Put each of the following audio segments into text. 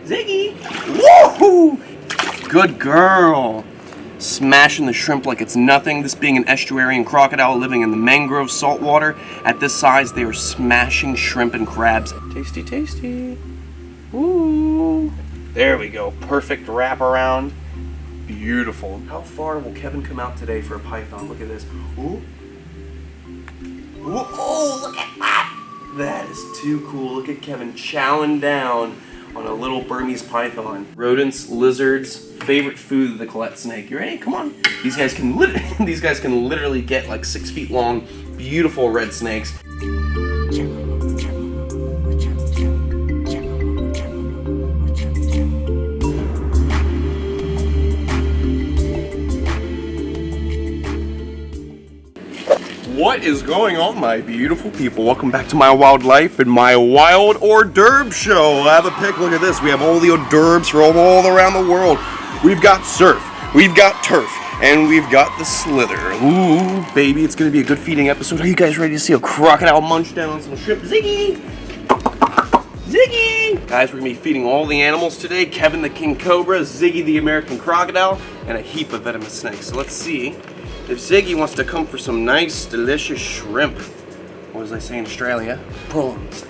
Ziggy! Woohoo! Good girl. Smashing the shrimp like it's nothing. This being an estuarine crocodile living in the mangrove saltwater. At this size, they are smashing shrimp and crabs. Tasty, tasty. Ooh. There we go. Perfect wraparound. Beautiful. How far will Kevin come out today for a python? Look at this. Ooh. Ooh. Oh, look at that. That is too cool. Look at Kevin chowing down on a little Burmese python. Rodents, lizards, favorite food of the Collett snake. You ready? Come on. These guys can literally get like 6 feet long, beautiful red snakes. What is going on, my beautiful people? Welcome back to my wildlife and my wild hors d'oeuvre show. I have a pic. Look at this. We have all the hors d'oeuvres from all around the world. We've got surf, we've got turf, and we've got the slither. Ooh, baby, it's going to be a good feeding episode. Are you guys ready to see a crocodile munch down on some shrimp? Ziggy! Ziggy! Guys, we're going to be feeding all the animals today. Kevin the king cobra, Ziggy the American crocodile, and a heap of venomous snakes. So let's see if Ziggy wants to come for some nice, delicious shrimp. Or as I say in Australia, prawns.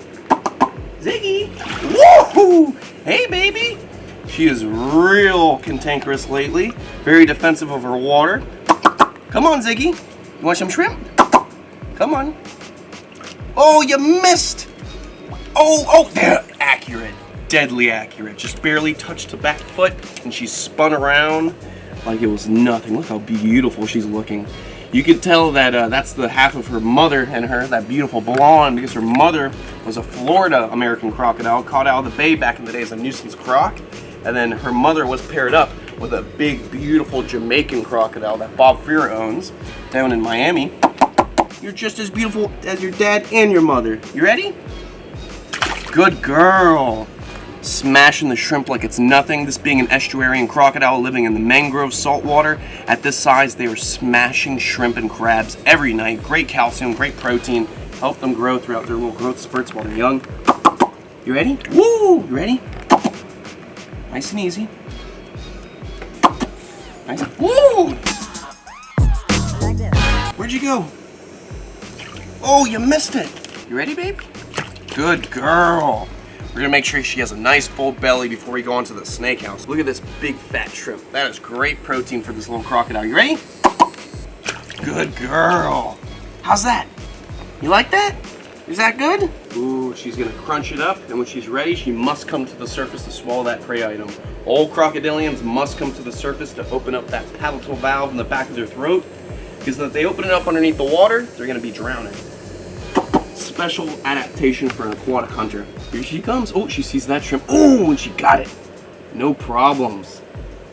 Ziggy! Woohoo! Hey, baby! She is real cantankerous lately. Very defensive of her water. Come on, Ziggy. You want some shrimp? Come on. Oh, you missed! Oh, there. Accurate. Deadly accurate. Just barely touched the back foot, and she spun around like it was nothing. Look how beautiful she's looking. You can tell that that's the half of her mother and her, that beautiful blonde, because her mother was a Florida American crocodile caught out of the bay back in the day as a nuisance croc. And then her mother was paired up with a big, beautiful Jamaican crocodile that Bob Freer owns down in Miami. You're just as beautiful as your dad and your mother. You ready? Good girl. Smashing the shrimp like it's nothing. This being an estuarine crocodile living in the mangrove saltwater. At this size, they are smashing shrimp and crabs every night. Great calcium, great protein. Help them grow throughout their little growth spurts while they're young. You ready? Woo! You ready? Nice and easy. Nice. Woo! Where'd you go? Oh, you missed it. You ready, babe? Good girl. We're gonna make sure she has a nice full belly before we go on to the snake house. Look at this big fat shrimp. That is great protein for this little crocodile. You ready? Good girl. How's that? You like that? Is that good? Ooh, she's gonna crunch it up, and when she's ready, she must come to the surface to swallow that prey item. All crocodilians must come to the surface to open up that palatal valve in the back of their throat, because if they open it up underneath the water, they're gonna be drowning. Special adaptation for an aquatic hunter. Here she comes. Oh, she sees that shrimp. Oh, and she got it. No problems.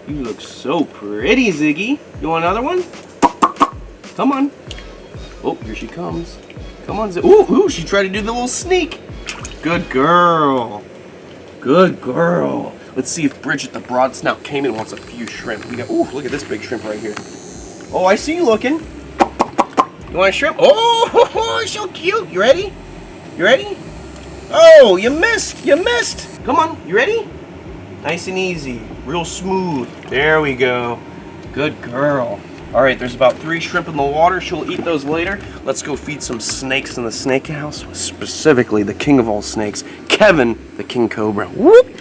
You look so pretty, Ziggy. You want another one? Come on. Oh, here she comes. Come on, Ziggy. Ooh, she tried to do the little sneak. Good girl. Good girl. Let's see if Bridget the broad snout caiman wants a few shrimp. We got. Ooh, look at this big shrimp right here. Oh, I see you looking. You want a shrimp? Oh, so cute. You ready? You ready? Oh, you missed. You missed. Come on. You ready? Nice and easy. Real smooth. There we go. Good girl. All right, there's about 3 shrimp in the water. She'll eat those later. Let's go feed some snakes in the snake house, specifically the king of all snakes, Kevin the king cobra. Whoop!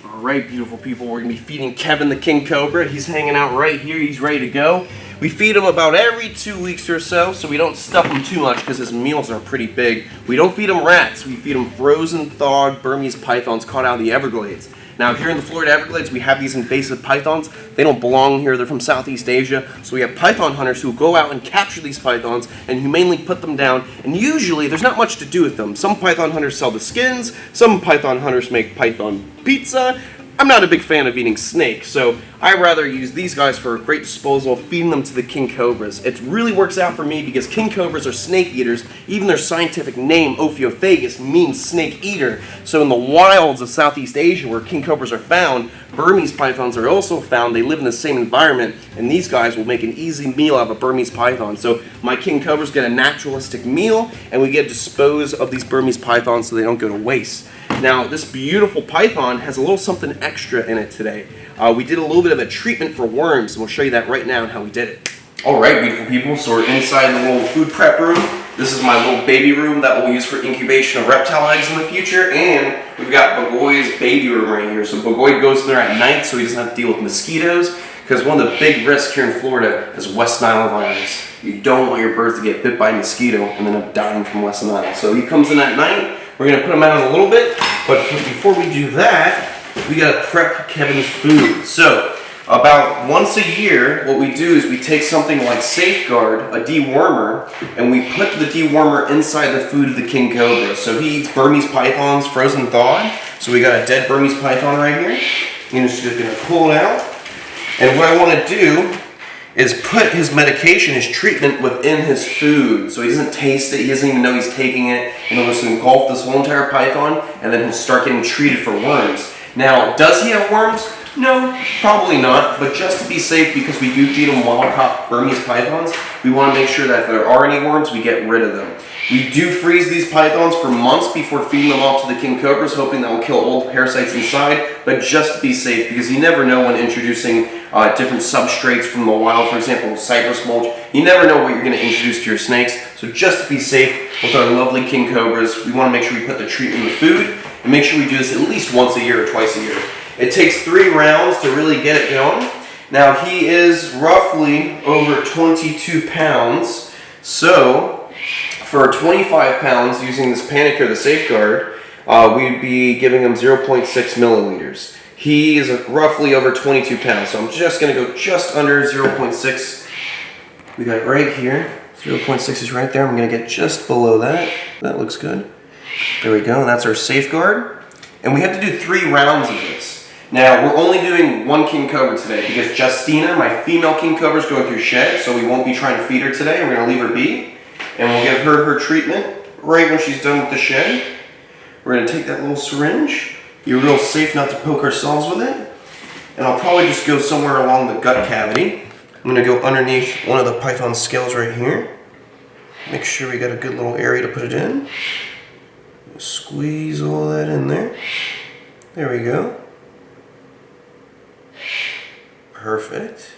All right, beautiful people, we're gonna be feeding Kevin the king cobra. He's hanging out right here. He's ready to go. We feed him about every 2 weeks or so we don't stuff him too much because his meals are pretty big. We don't feed him rats. We feed him frozen, thawed Burmese pythons caught out of the Everglades. Now, here in the Florida Everglades, we have these invasive pythons. They don't belong here. They're from Southeast Asia. So we have python hunters who go out and capture these pythons and humanely put them down. And usually, there's not much to do with them. Some python hunters sell the skins. Some python hunters make python pizza. I'm not a big fan of eating snakes, so I rather use these guys for a great disposal, feeding them to the king cobras. It really works out for me because king cobras are snake eaters. Even their scientific name, Ophiophagus, means snake eater. So in the wilds of Southeast Asia where king cobras are found, Burmese pythons are also found. They live in the same environment, and these guys will make an easy meal out of a Burmese python. So my king cobras get a naturalistic meal, and we get to dispose of these Burmese pythons so they don't go to waste. Now, this beautiful python has a little something extra in it today. We did a little bit of a treatment for worms, and we'll show you that right now and how we did it. All right, beautiful people, so we're inside the little food prep room. This is my little baby room that we'll use for incubation of reptile eggs in the future, and we've got Bagoy's baby room right here. So Bagoy goes there at night so he doesn't have to deal with mosquitoes, because one of the big risks here in Florida is West Nile virus. You don't want your birds to get bit by a mosquito and then end up dying from West Nile. So he comes in at night. We're gonna put him out in a little bit, but before we do that, we gotta prep Kevin's food. So about once a year, what we do is we take something like Safeguard, a dewormer, and we put the dewormer inside the food of the king cobra. So he eats Burmese pythons, frozen thawed. So we got a dead Burmese python right here. You're just gonna pull it out. And what I wanna do is put his medication, his treatment within his food. So he doesn't taste it, he doesn't even know he's taking it, and he'll just engulf this whole entire python, and then he'll start getting treated for worms. Now, does he have worms? No, probably not, but just to be safe, because we do feed him wild-caught Burmese pythons, we want to make sure that if there are any worms, we get rid of them. We do freeze these pythons for months before feeding them off to the king cobras, hoping that will kill all the parasites inside, but just to be safe, because you never know when introducing different substrates from the wild, for example, cypress mulch, you never know what you're going to introduce to your snakes, so just to be safe with our lovely king cobras, we want to make sure we put the treatment in the food, and make sure we do this at least once a year or twice a year. It takes 3 rounds to really get it going. Now he is roughly over 22 pounds, so for 25 pounds using this Panicare, the Safeguard, we'd be giving him 0.6 milliliters. He is roughly over 22 pounds, so I'm just gonna go just under 0.6. We got it right here. 0.6 is right there. I'm gonna get just below that. That looks good. There we go, and that's our Safeguard. And we have to do 3 rounds of this. Now, we're only doing 1 king cobra today because Justina, my female king cobra, is going through shed, so we won't be trying to feed her today. We're gonna leave her be, and we'll give her her treatment right when she's done with the shed. We're gonna take that little syringe, be real safe not to poke ourselves with it, and I'll probably just go somewhere along the gut cavity. I'm gonna go underneath one of the python scales right here. Make sure we got a good little area to put it in. Squeeze all that in there. There we go. Perfect.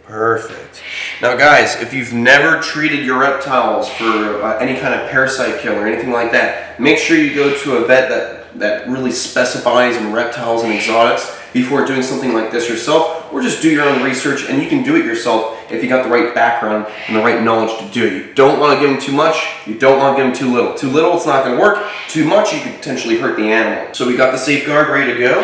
Perfect. Now guys, if you've never treated your reptiles for any kind of parasite kill or anything like that, make sure you go to a vet that really specifies in reptiles and exotics before doing something like this yourself, or just do your own research, and you can do it yourself if you got the right background and the right knowledge to do it. You don't want to give them too much, you don't want to give them too little. Too little, it's not going to work. Too much, you could potentially hurt the animal. So we got the Safeguard ready to go.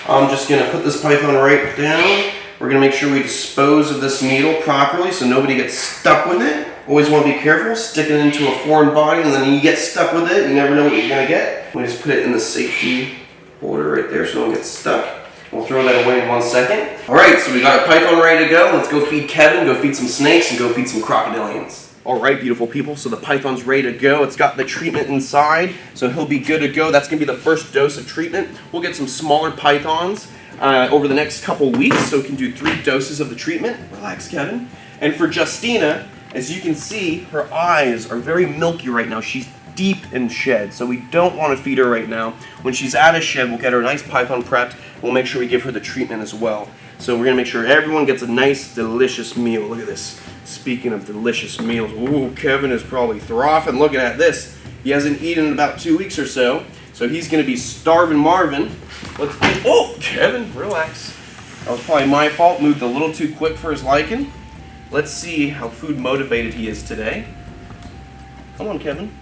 I'm just going to put this python right down. We're going to make sure we dispose of this needle properly so nobody gets stuck with it. Always want to be careful, stick it into a foreign body and then you get stuck with it. You never know what you're going to get. We just put it in the safety holder right there so no one gets stuck. We'll throw that away in 1 second. Alright, so we got our python ready to go. Let's go feed Kevin, go feed some snakes, and go feed some crocodilians. Alright, beautiful people, so the python's ready to go. It's got the treatment inside, so he'll be good to go. That's going to be the first dose of treatment. We'll get some smaller pythons over the next couple weeks, so we can do 3 doses of the treatment. Relax, Kevin. And for Justina, as you can see, her eyes are very milky right now. She's deep in shed, so we don't want to feed her right now. When she's out of shed, we'll get her a nice python prepped. We'll make sure we give her the treatment as well. So we're going to make sure everyone gets a nice, delicious meal. Look at this. Speaking of delicious meals, ooh, Kevin is probably frothing looking at this. He hasn't eaten in about 2 weeks or so he's going to be starving Marvin. Oh, Kevin, relax. That was probably my fault. Moved a little too quick for his liking. Let's see how food motivated he is today. Come on, Kevin.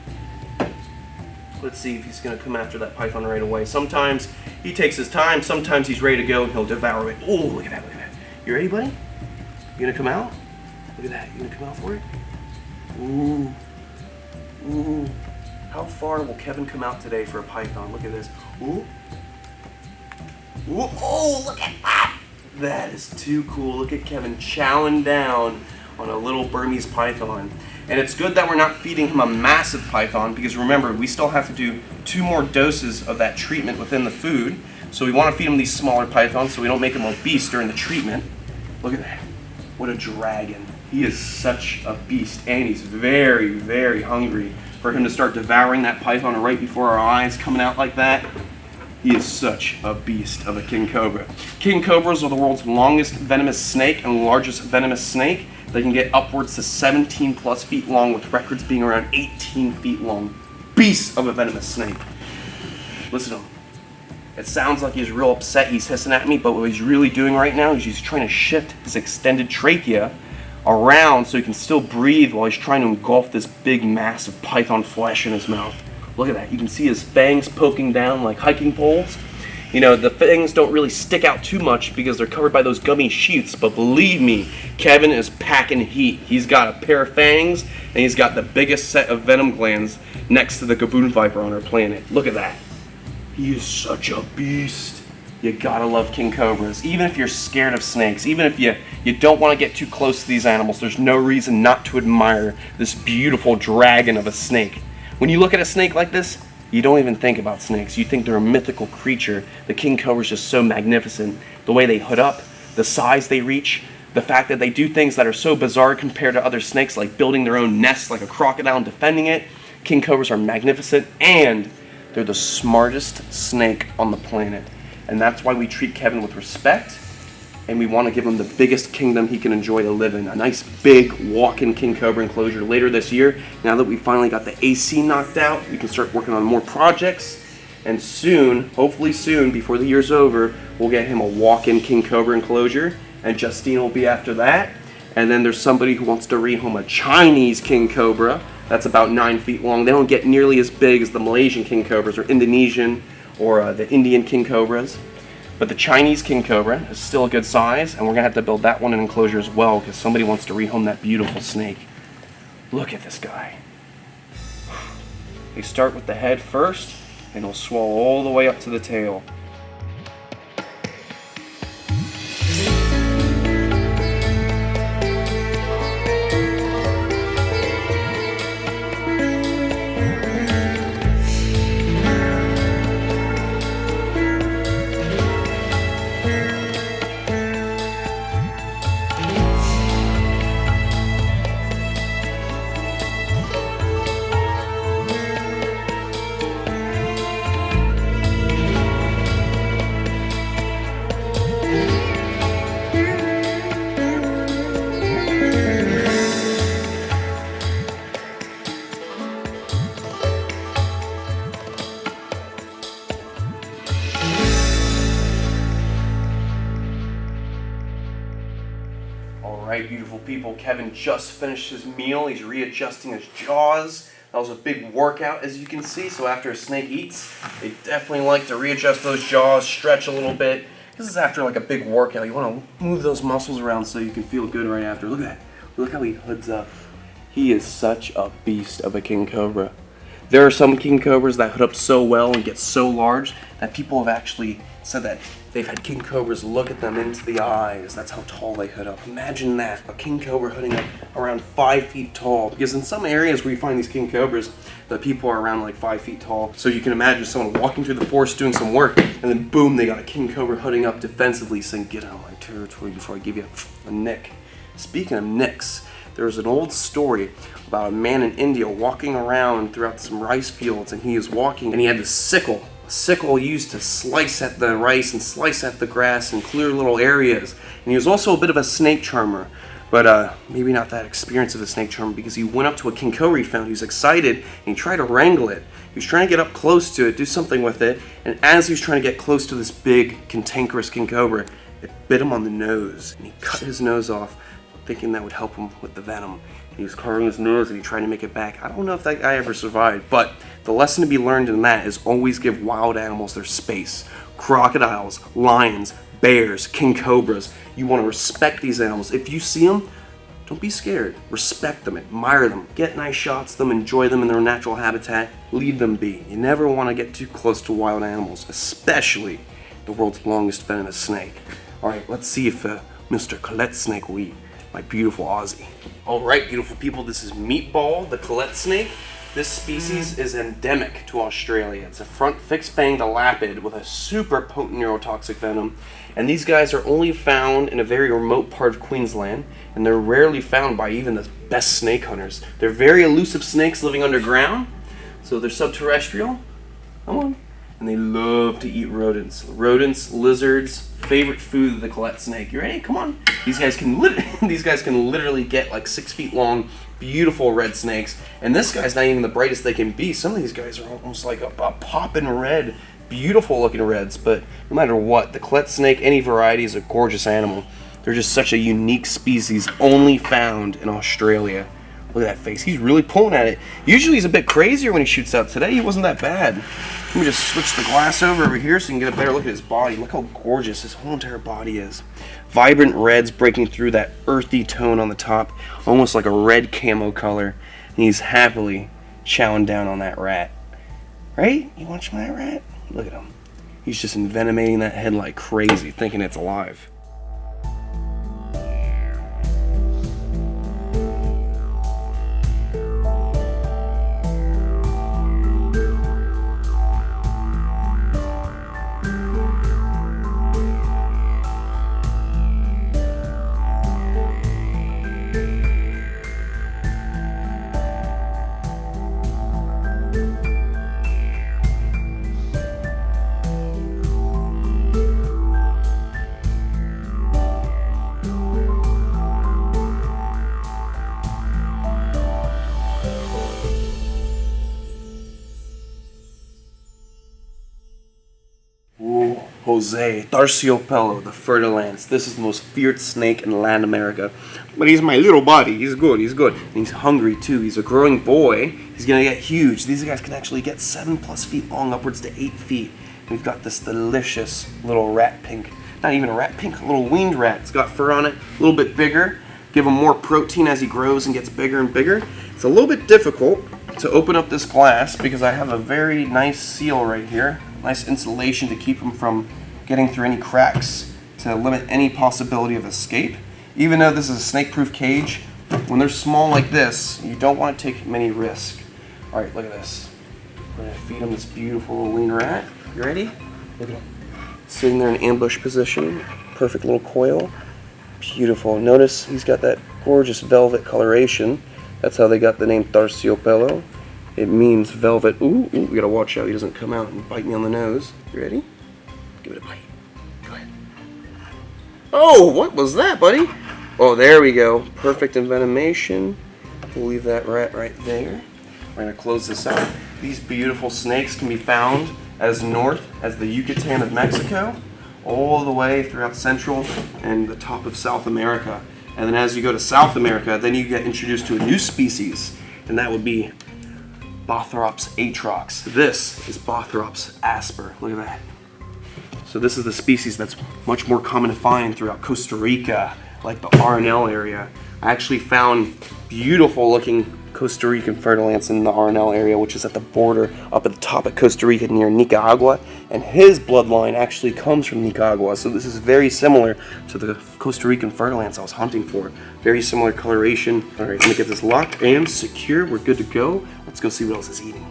Let's see if he's going to come after that python right away. Sometimes he takes his time. Sometimes he's ready to go and he'll devour it. Oh, look at that, look at that. You ready, buddy? You going to come out? Look at that. You going to come out for it? Ooh. Ooh. How far will Kevin come out today for a python? Look at this. Ooh. Ooh. Oh, look at that. That is too cool. Look at Kevin chowing down on a little Burmese python. And it's good that we're not feeding him a massive python because remember, we still have to do 2 more doses of that treatment within the food. So we want to feed him these smaller pythons so we don't make him obese during the treatment. Look at that. What a dragon. He is such a beast and he's very, very hungry for him to start devouring that python right before our eyes, coming out like that. He is such a beast of a king cobra. King cobras are the world's longest venomous snake and largest venomous snake. They can get upwards to 17 plus feet long, with records being around 18 feet long. Beast of a venomous snake. Listen to him. It sounds like he's real upset, he's hissing at me, but what he's really doing right now is he's trying to shift his extended trachea around so he can still breathe while he's trying to engulf this big mass of python flesh in his mouth. Look at that. You can see his fangs poking down like hiking poles. You know, the fangs don't really stick out too much because they're covered by those gummy sheaths, but believe me, Kevin is packing heat. He's got a pair of fangs, and he's got the biggest set of venom glands next to the gaboon viper on our planet. Look at that. He is such a beast. You gotta love king cobras. Even if you're scared of snakes, even if you don't want to get too close to these animals, there's no reason not to admire this beautiful dragon of a snake. When you look at a snake like this, you don't even think about snakes. You think they're a mythical creature. The king cobra is just so magnificent. The way they hood up, the size they reach, the fact that they do things that are so bizarre compared to other snakes, like building their own nest like a crocodile and defending it. King cobras are magnificent, and they're the smartest snake on the planet. And that's why we treat Kevin with respect, and we want to give him the biggest kingdom he can enjoy to live in. A nice big walk-in king cobra enclosure later this year. Now that we finally got the AC knocked out, we can start working on more projects. And soon, hopefully soon, before the year's over, we'll get him a walk-in king cobra enclosure, and Justine will be after that. And then there's somebody who wants to rehome a Chinese king cobra that's about 9 feet long. They don't get nearly as big as the Malaysian king cobras or Indonesian or the Indian king cobras. But the Chinese king cobra is still a good size, and we're going to have to build that one in enclosure as well because somebody wants to rehome that beautiful snake. Look at this guy. They start with the head first, and he'll swell all the way up to the tail. Alright, beautiful people, Kevin just finished his meal. He's readjusting his jaws. That was a big workout, as you can see. So after a snake eats, they definitely like to readjust those jaws, stretch a little bit. This is after like a big workout. You want to move those muscles around so you can feel good right after. Look at that. Look how he hoods up. He is such a beast of a king cobra. There are some king cobras that hood up so well and get so large that people have actually said that they've had king cobras look at them into the eyes. That's how tall they hood up. Imagine that, a king cobra hooding up around 5 feet tall. Because in some areas where you find these king cobras, the people are around like 5 feet tall. So you can imagine someone walking through the forest doing some work, and then boom, they got a king cobra hooding up defensively saying, "Get out of my territory before I give you a nick." Speaking of nicks, there's an old story about a man in India walking around throughout some rice fields, and he was walking and he had this sickle. A sickle used to slice at the rice and slice at the grass and clear little areas. And he was also a bit of a snake charmer, but maybe not that experienced of a snake charmer, because he went up to a king cobra he found. He was excited and he tried to wrangle it. He was trying to get up close to it, do something with it, and as he was trying to get close to this big, cantankerous king cobra, it bit him on the nose, and he cut his nose off, thinking that would help him with the venom. He was carving his nose and he tried to make it back. I don't know if that guy ever survived, but the lesson to be learned in that is always give wild animals their space. Crocodiles, lions, bears, king cobras. You want to respect these animals. If you see them, don't be scared. Respect them, admire them, get nice shots of them, enjoy them in their natural habitat, leave them be. You never want to get too close to wild animals, especially the world's longest venomous snake. All right, let's see if Mr. Collett snake will eat. My beautiful Aussie. Alright, beautiful people, this is Meatball, the Collett snake. This species is endemic to Australia. It's a front fixed-fanged elapid with a super potent neurotoxic venom. And these guys are only found in a very remote part of Queensland, and they're rarely found by even the best snake hunters. They're very elusive snakes living underground, So they're subterrestrial. Come on. And they love to eat rodents. Rodents, lizards, favorite food of the Collett snake. You ready? Come on. These guys can literally get like 6 feet long, beautiful red snakes. And this guy's not even the brightest they can be. Some of these guys are almost like a poppin' red, beautiful looking reds. But no matter what, the Collett snake, any variety, is a gorgeous animal. They're just such a unique species, only found in Australia. Look at that face. He's really pulling at it. Usually he's a bit crazier when he shoots out. Today he wasn't that bad. Let me just switch the glass over here so you can get a better look at his body. Look how gorgeous his whole entire body is. Vibrant reds breaking through that earthy tone on the top, almost like a red camo color. And he's happily chowing down on that rat. Right? You want some of that rat? Look at him. He's just envenomating that head like crazy, thinking it's alive. Jose, Terciopelo, the Fer-de-Lance. This is the most feared snake in Latin America. But he's my little buddy. He's good. He's good. And he's hungry too. He's a growing boy. He's gonna get huge. These guys can actually get 7+ feet long, upwards to 8 feet. We've got this delicious little rat pink. Not even a rat pink, a little winged rat. It's got fur on it, a little bit bigger. Give him more protein as he grows and gets bigger and bigger. It's a little bit difficult to open up this glass because I have a very nice seal right here. Nice insulation to keep him from getting through any cracks to limit any possibility of escape. Even though this is a snake-proof cage, when they're small like this, you don't want to take many risks. All right, look at this. We're gonna feed him this beautiful little lean rat. You ready? Look at him. Sitting there in ambush position. Perfect little coil. Beautiful. Notice he's got that gorgeous velvet coloration. That's how they got the name Terciopelo. It means velvet. Ooh, we gotta watch out he doesn't come out and bite me on the nose. You ready? Give it a bite. Go ahead. Oh, what was that, buddy? Oh, there we go. Perfect envenomation. We'll leave that rat right there. We're gonna close this out. These beautiful snakes can be found as north as the Yucatan of Mexico, all the way throughout Central and the top of South America. And then as you go to South America, then you get introduced to a new species, and that would be Bothrops atrox. This is Bothrops asper. Look at that. So this is the species that's much more common to find throughout Costa Rica, like the RNL area. I actually found beautiful looking Costa Rican Fer-de-Lance in the RNL area, which is at the border up at the top of Costa Rica near Nicaragua, and his bloodline actually comes from Nicaragua, so this is very similar to the Costa Rican Fer-de-Lance I was hunting for. Very similar coloration. All right, let me get this locked and secure. We're good to go. Let's go see what else is eating.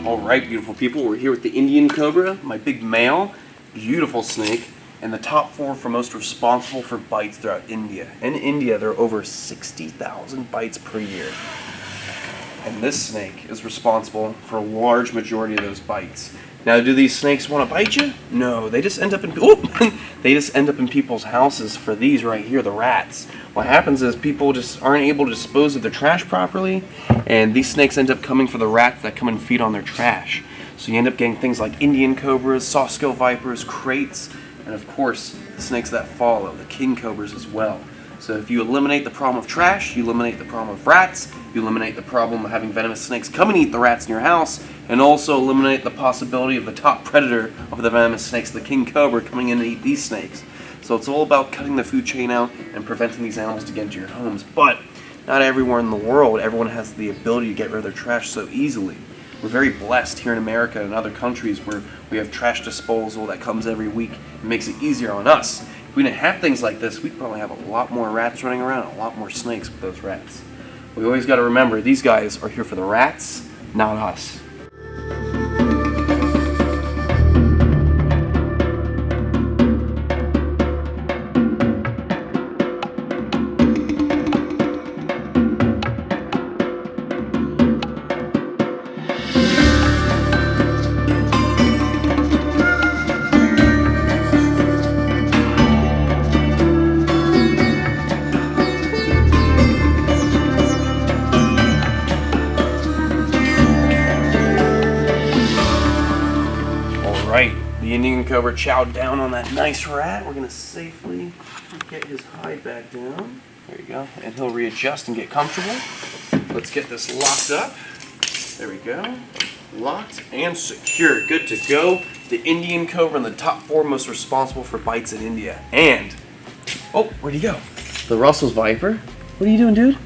Alright, beautiful people, we're here with the Indian Cobra, my big male, beautiful snake, and the top 4 for most responsible for bites throughout India. In India, there are over 60,000 bites per year. And this snake is responsible for a large majority of those bites. Now, do these snakes want to bite you? No, they just end up in they just end up in people's houses for these right here, the rats. What happens is people just aren't able to dispose of their trash properly, and these snakes end up coming for the rats that come and feed on their trash. So you end up getting things like Indian cobras, soft-scale vipers, kraits, and of course the snakes that follow, the king cobras as well. So if you eliminate the problem of trash, you eliminate the problem of rats, you eliminate the problem of having venomous snakes come and eat the rats in your house, and also eliminate the possibility of the top predator of the venomous snakes, the king cobra, coming in to eat these snakes. So it's all about cutting the food chain out and preventing these animals to get into your homes. But not everywhere in the world, everyone has the ability to get rid of their trash so easily. We're very blessed here in America and other countries where we have trash disposal that comes every week and makes it easier on us. If we didn't have things like this, we'd probably have a lot more rats running around, a lot more snakes with those rats. We always got to remember, these guys are here for the rats, not us. Alright, the Indian Cobra chowed down on that nice rat. We're going to safely get his hide back down. There you go. And he'll readjust and get comfortable. Let's get this locked up. There we go. Locked and secure. Good to go. The Indian Cobra and the top 4 most responsible for bites in India. And, oh, where'd he go? The Russell's Viper. What are you doing, dude?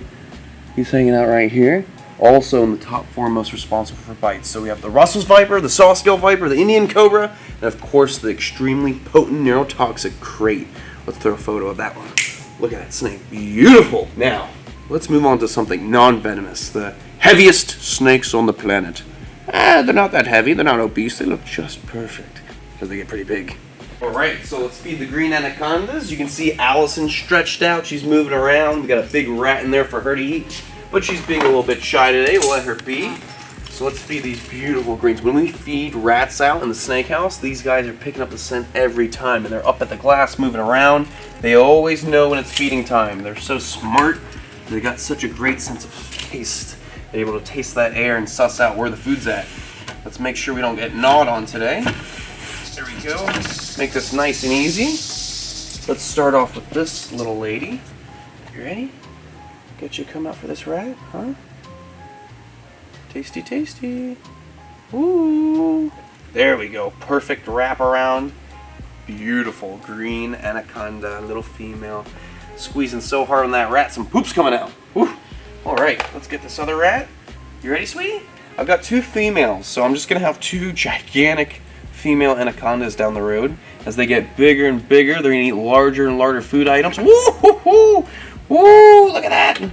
He's hanging out right here. Also in the top 4 most responsible for bites. So we have the Russell's Viper, the Sawscale Viper, the Indian Cobra, and of course the extremely potent neurotoxic crate. Let's throw a photo of that one. Look at that snake. Beautiful. Now, let's move on to something non-venomous. The heaviest snakes on the planet. They're not that heavy. They're not obese. They look just perfect because they get pretty big. Alright, so let's feed the green anacondas. You can see Allison stretched out. She's moving around. We got a big rat in there for her to eat. But she's being a little bit shy today. We'll let her be. So let's feed these beautiful greens. When we feed rats out in the snake house, these guys are picking up the scent every time. And they're up at the glass moving around. They always know when it's feeding time. They're so smart. They got such a great sense of taste. They're able to taste that air and suss out where the food's at. Let's make sure we don't get gnawed on today. There we go. Make this nice and easy. Let's start off with this little lady. You ready? Get you come out for this rat, huh? Tasty, tasty. Ooh. There we go. Perfect wraparound. Beautiful green anaconda, little female. Squeezing so hard on that rat, some poop's coming out. Woo. All right, let's get this other rat. You ready, sweetie? I've got 2 females, so I'm just gonna have 2 gigantic female anacondas down the road. As they get bigger and bigger, they're gonna eat larger and larger food items. Woo-hoo-hoo! Woo! Look at that!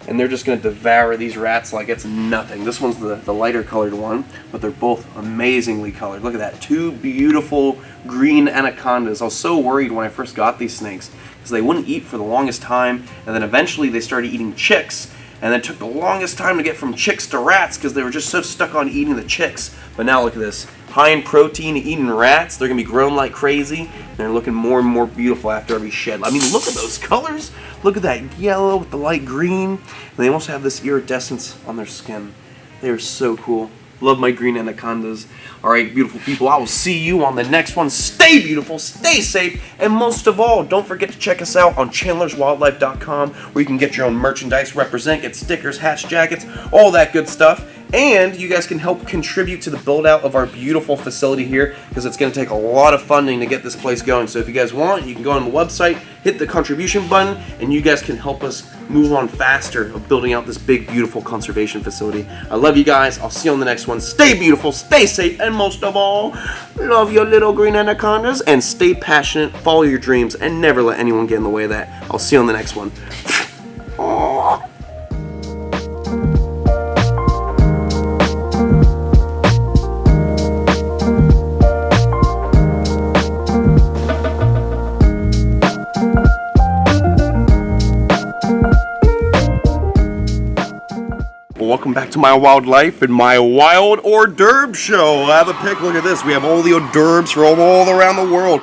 And they're just going to devour these rats like it's nothing. This one's the lighter colored one, but they're both amazingly colored. Look at that. 2 beautiful green anacondas. I was so worried when I first got these snakes because they wouldn't eat for the longest time, and then eventually they started eating chicks, and it took the longest time to get from chicks to rats because they were just so stuck on eating the chicks. But now look at this. High in protein, eating rats. They're going to be grown like crazy. And they're looking more and more beautiful after every shed. I mean, look at those colors. Look at that yellow with the light green. And they also have this iridescence on their skin. They are so cool. Love my green anacondas. All right, beautiful people, I will see you on the next one. Stay beautiful, stay safe, and most of all, don't forget to check us out on chandlerswildlife.com where you can get your own merchandise, represent, get stickers, hats, jackets, all that good stuff. And you guys can help contribute to the build out of our beautiful facility here because it's going to take a lot of funding to get this place going. So if you guys want, you can go on the website, hit the contribution button, and you guys can help us move on faster of building out this big, beautiful conservation facility. I love you guys. I'll see you on the next one. Stay beautiful, stay safe, and most of all, love your little green anacondas and stay passionate, follow your dreams, and never let anyone get in the way of that. I'll see you on the next one. Aww. Welcome back to my wildlife and my wild hors d'oeuvre show. I have a pic. Look at this. We have all the hors d'oeuvres from all around the world.